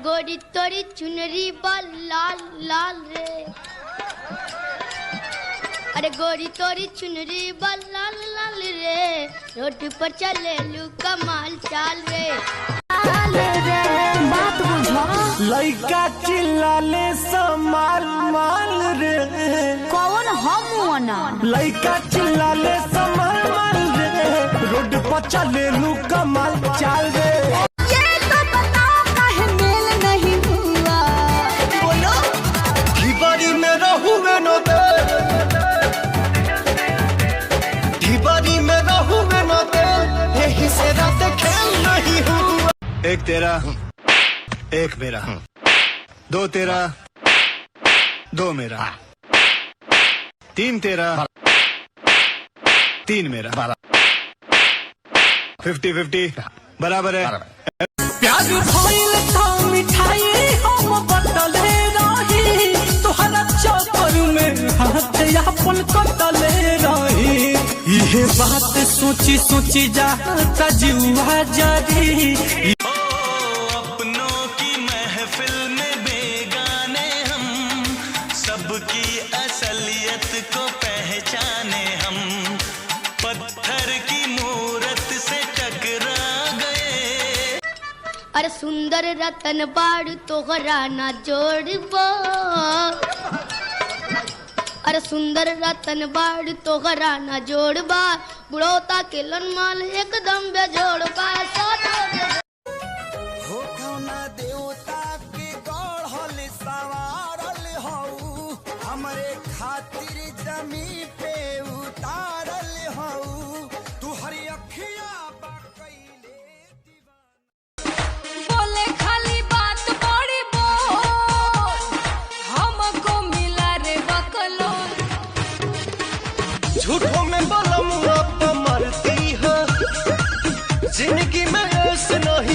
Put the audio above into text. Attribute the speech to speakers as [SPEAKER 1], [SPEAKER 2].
[SPEAKER 1] गोरी तोरी चुनरी बा लाल लाल रे, अरे गोरी तोरी चुनरी बा लाल लाल रे, रोड पर चले लू कमाल चाल रे।
[SPEAKER 2] बात बुझो
[SPEAKER 3] लइका चिल्लाले समाल माल रे,
[SPEAKER 2] कौन हम ना
[SPEAKER 3] लइका चिल्लाले समाल माल रे, रोड पर चले लू कमाल चाल रे।
[SPEAKER 2] ये तो बताओ काहे मेल नहीं हुआ, बोलो
[SPEAKER 3] ढिबारी में रहूं न दे, ढिबारी में रहूं न दे, यही से रात खेल नहीं हुआ। एक तेरा एक मेरा, दो तेरा दो मेरा, तीन तेरा तीन मेरा, 50-50 बराबर है। प्यार भइल था मिठाई हम बदले रही, तोहरा चक्कर में हाथ अपन कटले रही। ये बात सोची सोची जाता जीवा जरी। अपनों की महफिल में बेगाने हम, सबकी असलियत को पहचाने हम, पत्थर की मूरत से टकरा गए।
[SPEAKER 1] अरे सुंदर रतन बाड़ तोहरा ना जोड़बो, अरे सुंदर रतन बाड़ तोहरा ना जोड़बा, बुढ़ौता के लनमाल एकदम बेजोड़बा।
[SPEAKER 3] हो कौना देवता के गढ़ल सवारल हऊ, हमरे खातिर जमी पे उतारल हऊ, तू हरी अखिया बकैले दीवाना।
[SPEAKER 2] बोले खाली बात बड़ी बोल, हमको मिला रे बकलोल।
[SPEAKER 3] झूठों में बोल